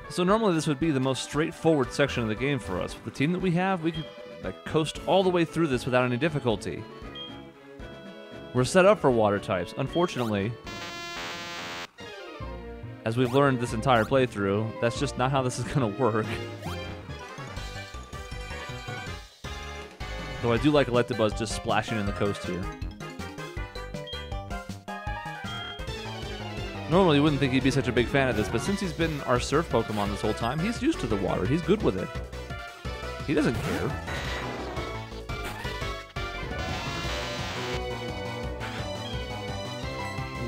So normally this would be the most straightforward section of the game for us. With the team that we have, we could like coast all the way through this without any difficulty. We're set up for water types. Unfortunately, as we've learned this entire playthrough, that's just not how this is going to work. Though I do like Electabuzz just splashing in the coast here. Normally you wouldn't think he'd be such a big fan of this, but since he's been our surf Pokemon this whole time, he's used to the water. He's good with it. He doesn't care.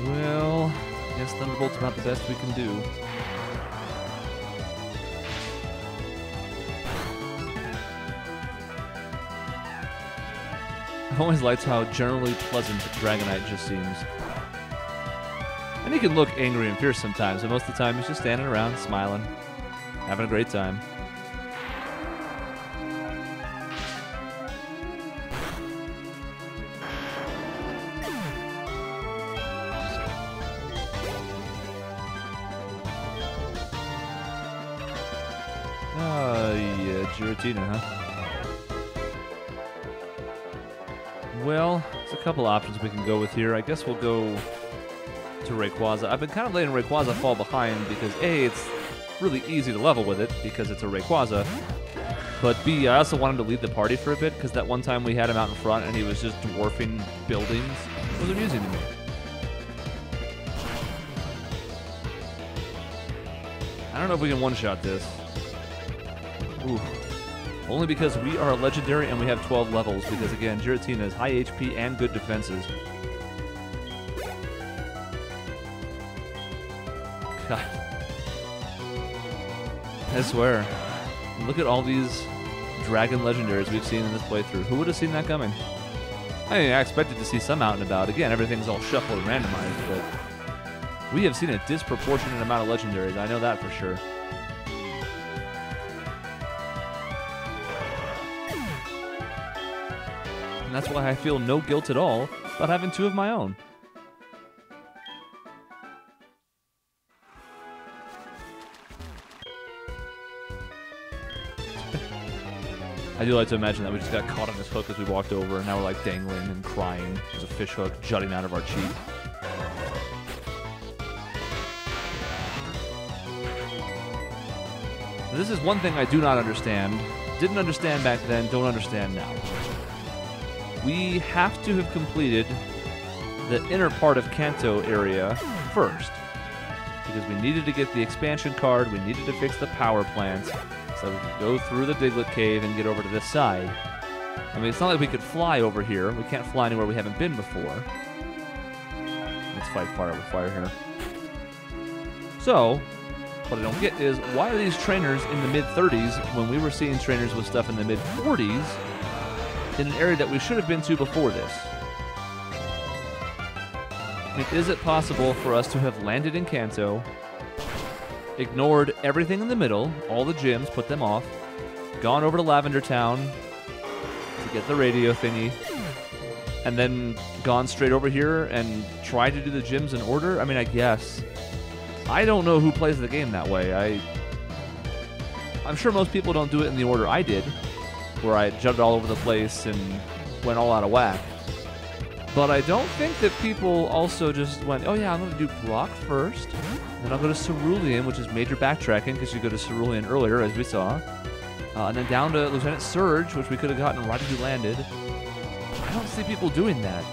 Well, I guess Thunderbolt's about the best we can do. I always liked how generally pleasant Dragonite just seems. And he can look angry and fierce sometimes, but most of the time he's just standing around, smiling, having a great time. Yeah, Giratina, huh? Well, there's a couple options we can go with here. I guess we'll go to Rayquaza. I've been kind of letting Rayquaza fall behind because A, it's really easy to level with it because it's a Rayquaza, but B, I also wanted to lead the party for a bit because that one time we had him out in front and he was just dwarfing buildings. It was amusing to me. I don't know if we can one-shot this. Ooh. Only because we are a legendary and we have 12 levels because, again, Giratina has high HP and good defenses. God. I swear. Look at all these dragon legendaries we've seen in this playthrough. Who would have seen that coming? I mean, I expected to see some out and about. Again, everything's all shuffled and randomized, but we have seen a disproportionate amount of legendaries. I know that for sure. And that's why I feel no guilt at all about having two of my own. I do like to imagine that we just got caught on this hook as we walked over, and now we're like dangling and crying. There's a fish hook jutting out of our cheek. This is one thing I do not understand. Didn't understand back then, don't understand now. We have to have completed the inner part of Kanto area first, because we needed to get the expansion card, we needed to fix the power plant, so we could go through the Diglett Cave and get over to this side. I mean, it's not like we could fly over here. We can't fly anywhere we haven't been before. Let's fight fire with fire here. So, what I don't get is, why are these trainers in the mid-30s when we were seeing trainers with stuff in the mid-40s in an area that we should have been to before this? I mean, is it possible for us to have landed in Kanto, ignored everything in the middle, all the gyms, put them off, gone over to Lavender Town to get the radio thingy, and then gone straight over here and tried to do the gyms in order? I mean, I guess. I don't know who plays the game that way. I'm sure most people don't do it in the order I did, where I jumped all over the place and went all out of whack. But I don't think that people also just went, oh yeah, I'm going to do Brock first, then I'll go to Cerulean, which is major backtracking because you go to Cerulean earlier, as we saw, and then down to Lieutenant Surge, which we could have gotten right as we landed. I don't see people doing that.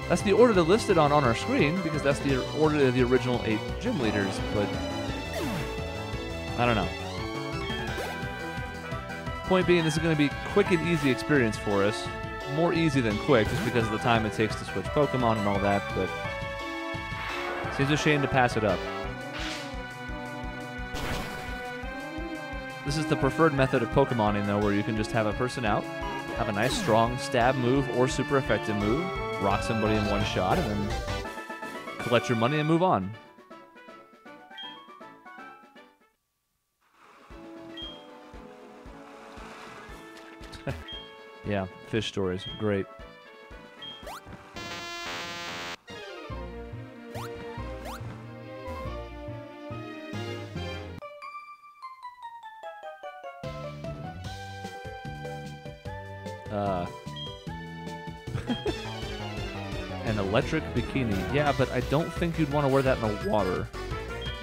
That's the order they're listed on our screen, because that's the order of the original 8 gym leaders, but I don't know. Point being, this is going to be a quick and easy experience for us. More easy than quick, just because of the time it takes to switch Pokemon and all that, but seems a shame to pass it up. This is the preferred method of Pokemoning, though, where you can just have a person out, have a nice, strong stab move or super effective move, rock somebody in one shot, and then collect your money and move on. Yeah, fish stories. Great. An electric bikini. Yeah, but I don't think you'd want to wear that in the water.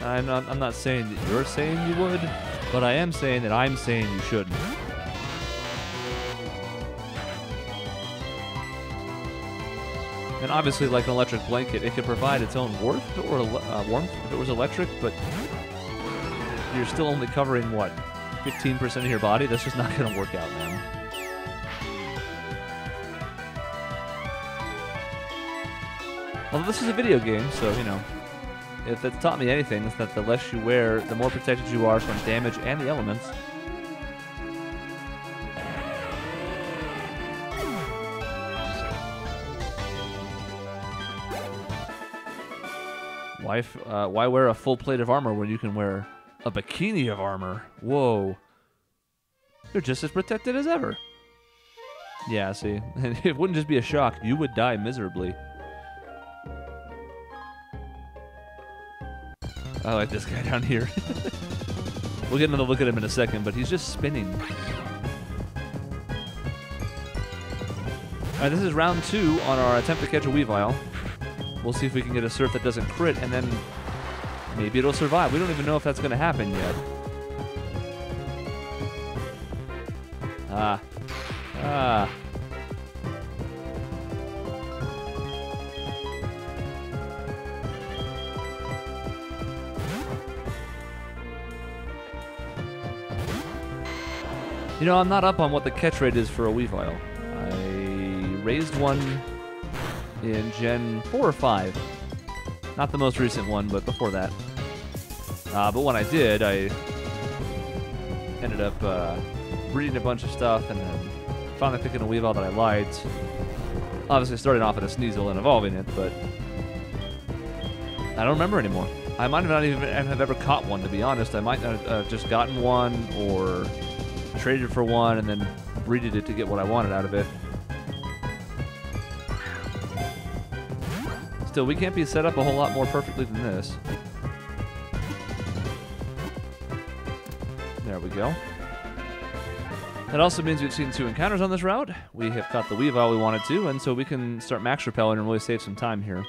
I'm not saying that you're saying you would, but I am saying that I'm saying you shouldn't. And obviously, like an electric blanket, it could provide its own warmth if it was electric, but you're still only covering, what, 15% of your body? That's just not going to work out, man. Well, this is a video game, so, you know, if it's taught me anything, it's that the less you wear, the more protected you are from damage and the elements. Why wear a full plate of armor when you can wear a bikini of armor? Whoa. You're just as protected as ever. Yeah, see, it wouldn't just be a shock. You would die miserably. I like this guy down here. We'll get another look at him in a second, but he's just spinning. Alright, this is round 2 on our attempt to catch a Weavile. We'll see if we can get a surf that doesn't crit, and then maybe it'll survive. We don't even know if that's going to happen yet. Ah. You know, I'm not up on what the catch rate is for a Weavile. I raised one in Gen 4 or 5. Not the most recent one, but before that. But when I did, I ended up breeding a bunch of stuff and then finally picking a Weavile that I liked. Obviously starting off at a Sneasel and evolving it, but I don't remember anymore. I might not even have ever caught one, to be honest. I might not have just gotten one or traded for one and then breeded it to get what I wanted out of it. Still, we can't be set up a whole lot more perfectly than this. There we go. That also means we've seen 2 encounters on this route. We have caught the Weavile we wanted to, and so we can start max repelling and really save some time here.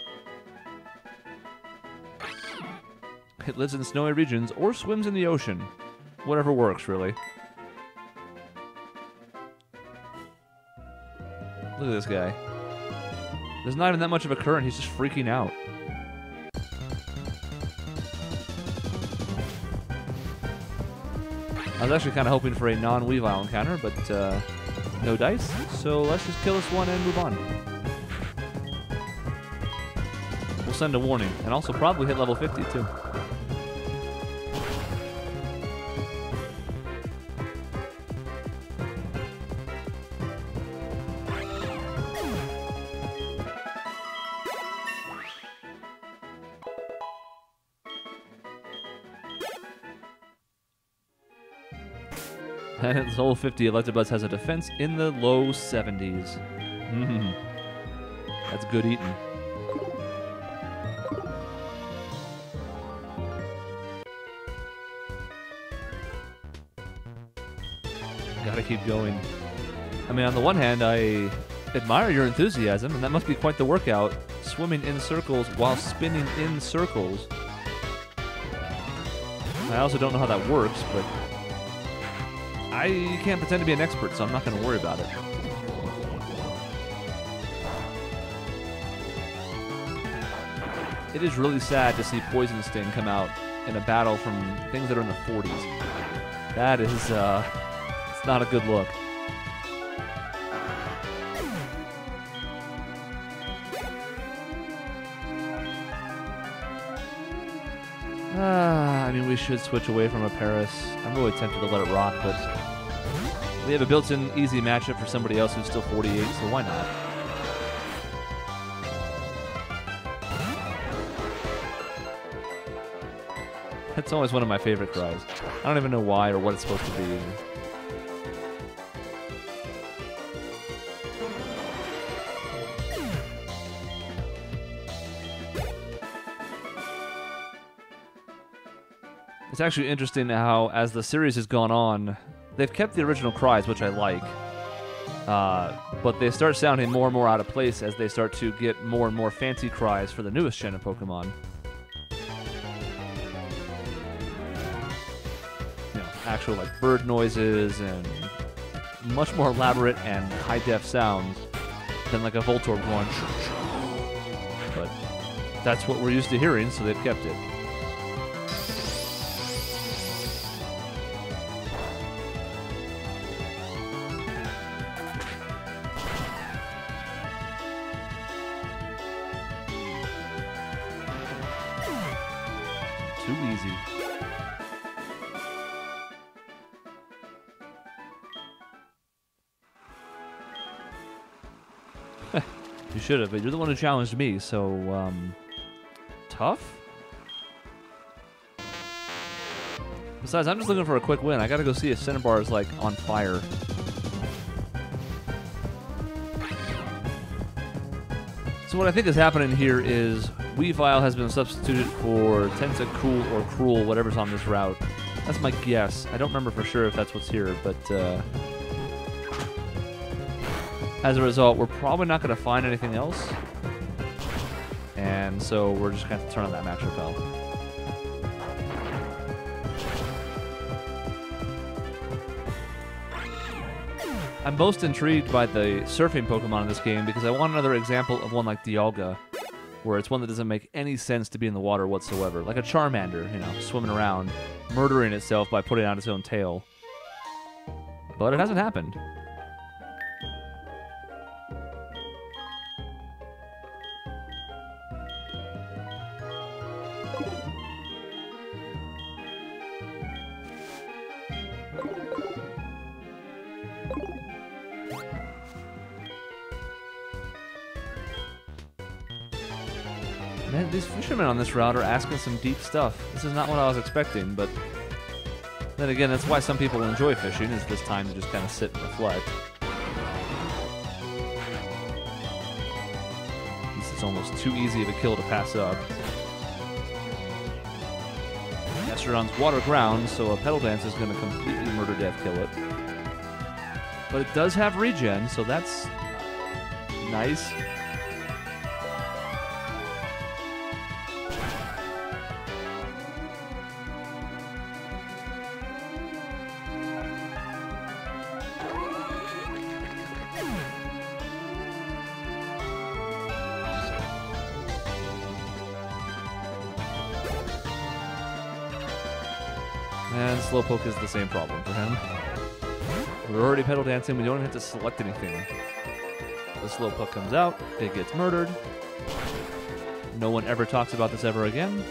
It lives in snowy regions or swims in the ocean. Whatever works, really. Look at this guy. There's not even that much of a current, he's just freaking out. I was actually kind of hoping for a non-Weavile encounter, but no dice, so let's just kill this one and move on. We'll send a warning, and also probably hit level 50 too. And its level 50 Electabuzz has a defense in the low 70s. That's good eating. Gotta keep going. I mean, on the one hand, I admire your enthusiasm, and that must be quite the workout. Swimming in circles while spinning in circles. I also don't know how that works, but I can't pretend to be an expert, so I'm not going to worry about it. It is really sad to see Poison Sting come out in a battle from things that are in the 40s. That is, it's not a good look. I mean, we should switch away from a Paris. I'm really tempted to let it rock, but we have a built-in easy matchup for somebody else who's still 48, so why not? That's always one of my favorite cries. I don't even know why or what it's supposed to be. It's actually interesting how, as the series has gone on, they've kept the original cries, which I like. But they start sounding more and more out of place as they start to get more and more fancy cries for the newest gen of Pokemon. You know, actual like bird noises and much more elaborate and high-def sounds than like a Voltorb going. But that's what we're used to hearing, so they've kept it. Too easy. You should have, but you're the one who challenged me, so, tough? Besides, I'm just looking for a quick win. I gotta go see if Cinnabar is, like, on fire. So what I think is happening here is Weavile has been substituted for Tentacool or Cruel, whatever's on this route. That's my guess. I don't remember for sure if that's what's here, but, as a result, we're probably not going to find anything else. And so we're just going to have to turn on that match repel. I'm most intrigued by the surfing Pokemon in this game because I want another example of one like Dialga, where it's one that doesn't make any sense to be in the water whatsoever. Like a Charmander, you know, swimming around, murdering itself by putting out its own tail. But it hasn't happened. Man, these fishermen on this route are asking some deep stuff. This is not what I was expecting, but then again, that's why some people enjoy fishing, is this time to just kind of sit and reflect. This is almost too easy of a kill to pass up. Gastrodon's water ground, so a Petal Dance is going to completely murder death kill it. But it does have regen, so that's nice. And Slowpoke is the same problem for him. We're already Petal Dancing, we don't even have to select anything. The Slowpoke comes out, it gets murdered. No one ever talks about this ever again.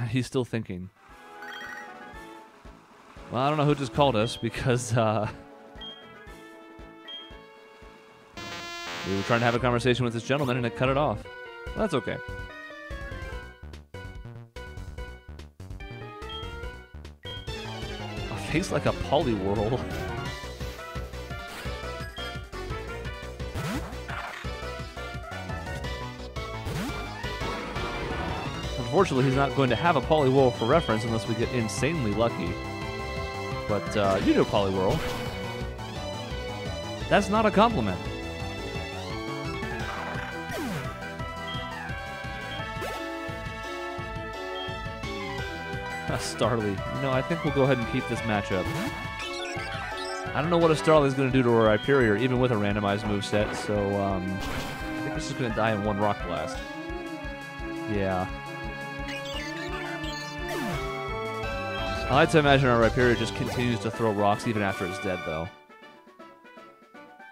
He's still thinking. Well, I don't know who just called us because, we were trying to have a conversation with this gentleman and it cut it off. Well, that's okay. A face like a Poliwhirl. Unfortunately, he's not going to have a Poliwhirl for reference unless we get insanely lucky. But, you know Poliwhirl. That's not a compliment. Starly. No, I think we'll go ahead and keep this matchup. I don't know what a Starly is going to do to our Hyperior, even with a randomized moveset, so I think it's just going to die in one Rock Blast. Yeah. I like to imagine our Hyperior just continues to throw rocks even after it's dead, though.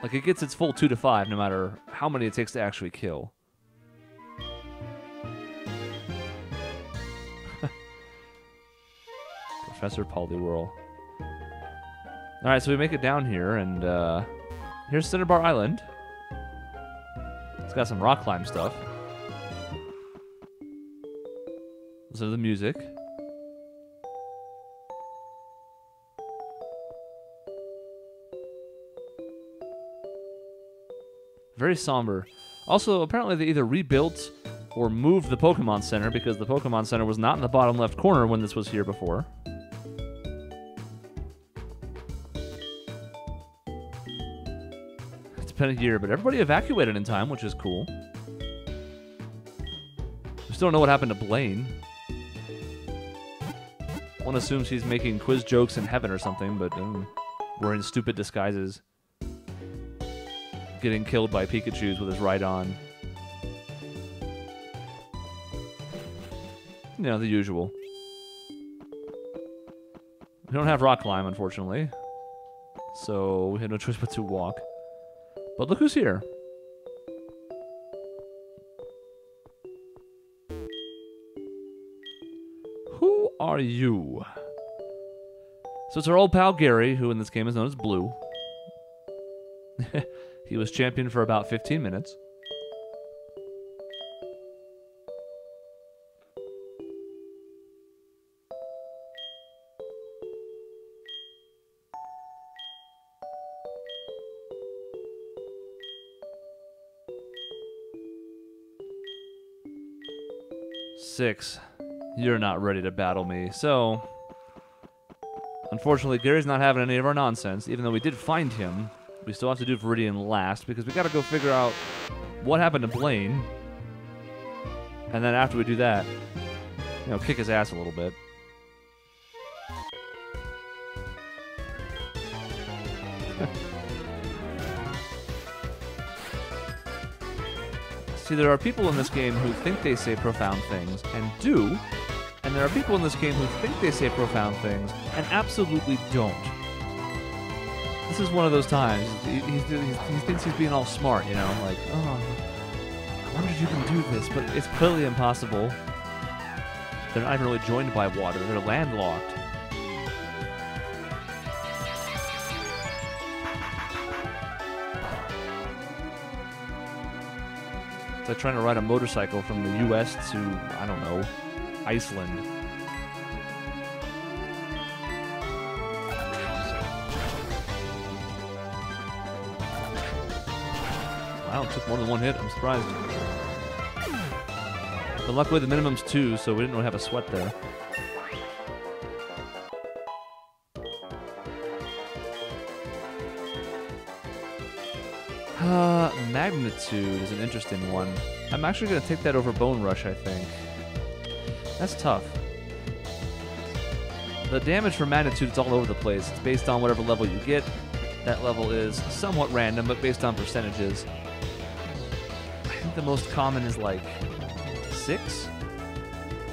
Like, it gets its full 2 to 5 no matter how many it takes to actually kill. Professor Poliwhirl. Alright, so we make it down here, and here's Cinnabar Island. It's got some rock climb stuff. Listen to the music. Very somber. Also, apparently they either rebuilt or moved the Pokemon Center because the Pokemon Center was not in the bottom left corner when this was here before. It's been a year, but everybody evacuated in time, which is cool. We still don't know what happened to Blaine. One assumes he's making quiz jokes in heaven or something, but wearing stupid disguises. Getting killed by Pikachus with his Rhydon. You know, the usual. We don't have Rock Climb, unfortunately. So we had no choice but to walk. But look who's here. Who are you? So it's our old pal Gary, who in this game is known as Blue. He was champion for about 15 minutes. Six. You're not ready to battle me. So, unfortunately, Gary's not having any of our nonsense. Even though we did find him, we still have to do Viridian last because we got to go figure out what happened to Blaine. And then after we do that, you know, kick his ass a little bit. See, there are people in this game who think they say profound things and do, and there are people in this game who think they say profound things and absolutely don't. This is one of those times. He thinks he's being all smart, you know, like, oh, I wonder if you can do this, but it's clearly impossible. They're not even really joined by water. They're landlocked. It's like trying to ride a motorcycle from the U.S. to, I don't know, Iceland. Wow, it took more than one hit. I'm surprised. But luckily the minimum's 2, so we didn't really have a sweat there. Magnitude is an interesting one. I'm actually going to take that over Bone Rush, I think. That's tough. The damage for Magnitude is all over the place. It's based on whatever level you get. That level is somewhat random, but based on percentages. I think the most common is like 6.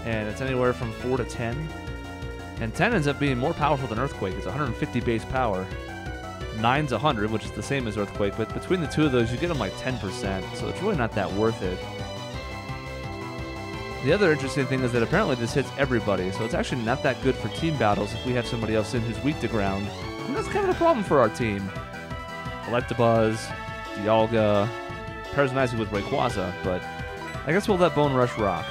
And it's anywhere from 4 to 10. And 10 ends up being more powerful than Earthquake. It's 150 base power. 9's 100, which is the same as Earthquake, but between the two of those, you get them like 10%, so it's really not that worth it. The other interesting thing is that apparently this hits everybody, so it's actually not that good for team battles if we have somebody else in who's weak to ground. And that's kind of a problem for our team. Electabuzz, Dialga, Parasnizy with Rayquaza, but I guess we'll let Bone Rush rock.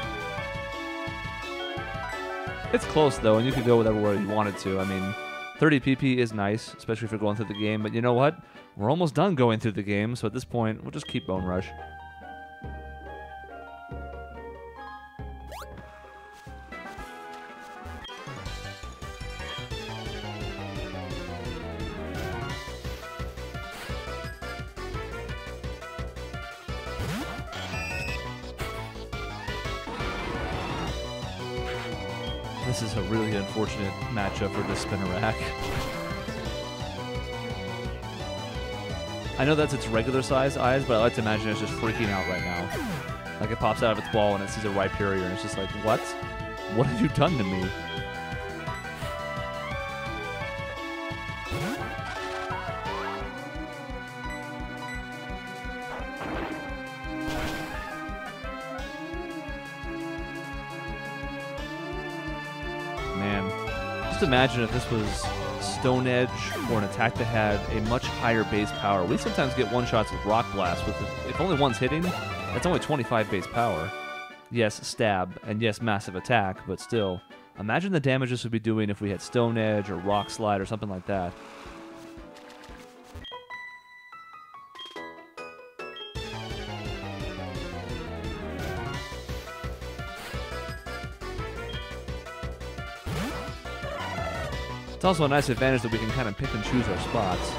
It's close, though, and you could go whatever you wanted to. I mean, 30 PP is nice, especially if you're going through the game, but you know what? We're almost done going through the game, so at this point, we'll just keep Bone Rush. This is a really unfortunate matchup for this Spinarak. I know that's its regular size eyes, but I like to imagine it's just freaking out right now. Like it pops out of its ball and it sees a Rhyperior and it's just like, what? What have you done to me? Just imagine if this was Stone Edge or an attack that had a much higher base power. We sometimes get one-shots with Rock Blast. If only one's hitting, that's only 25 base power. Yes, stab, and yes, massive attack, but still. Imagine the damage this would be doing if we had Stone Edge or Rock Slide or something like that. It's also a nice advantage that we can kind of pick and choose our spots.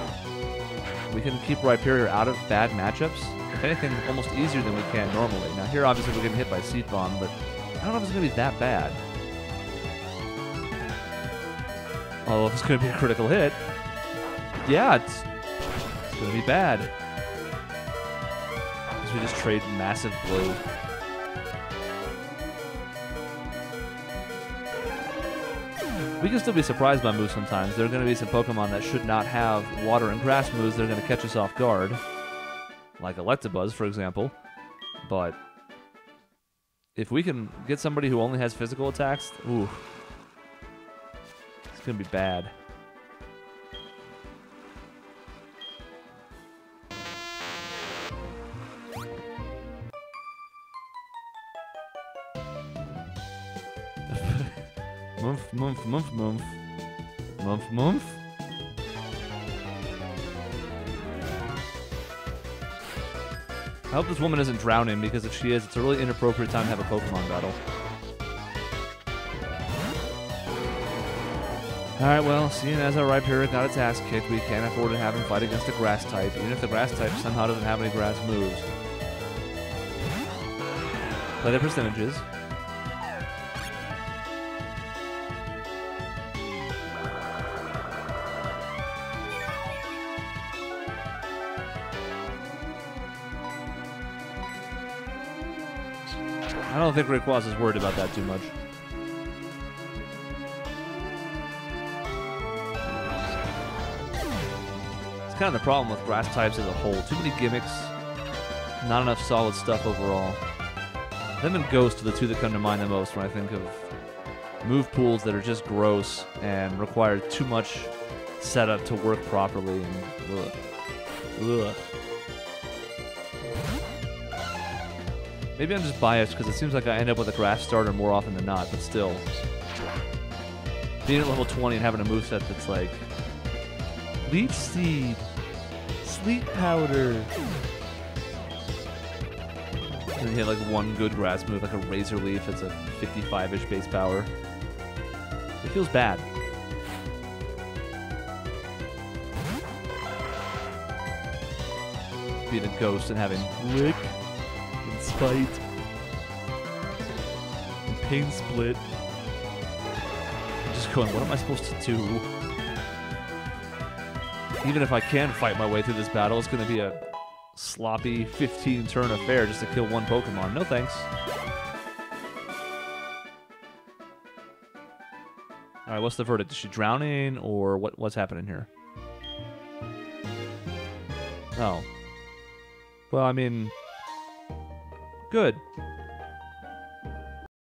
We can keep Rhyperior out of bad matchups. If anything, almost easier than we can normally. Now here, obviously, we're getting hit by Seed Bomb, but I don't know if it's going to be that bad. Oh, if it's going to be a critical hit, yeah, it's going to be bad. Because we just trade massive blow. We can still be surprised by moves sometimes. There are going to be some Pokemon that should not have water and grass moves that are going to catch us off guard. Like Electabuzz, for example. But if we can get somebody who only has physical attacks, ooh, it's going to be bad. Mumph, mumph, mumph, mumph. Mumph, mumph. I hope this woman isn't drowning, because if she is, it's a really inappropriate time to have a Pokemon battle. Alright, well, seeing as our Rhyperior got its ass kicked, we can't afford to have him fight against a grass type, even if the grass type somehow doesn't have any grass moves. Play the percentages. I don't think Rayquaza is worried about that too much. It's kind of the problem with grass types as a whole. Too many gimmicks, not enough solid stuff overall. Them and Ghost are the two that come to mind the most when I think of move pools that are just gross and require too much setup to work properly. And ugh. Ugh. Maybe I'm just biased because it seems like I end up with a grass starter more often than not, but still. Being at level 20 and having a moveset that's like Leech Seed, Sleep Powder. And then you have like one good grass move, like a Razor Leaf that's a 55-ish base power. It feels bad. Being a ghost and having Lick, Spite, and Pain Split. I'm just going, what am I supposed to do? Even if I can fight my way through this battle, it's going to be a sloppy 15-turn affair just to kill one Pokemon. No thanks. Alright, what's the verdict? Is she drowning, or what's happening here? Oh. Well, I mean... Good.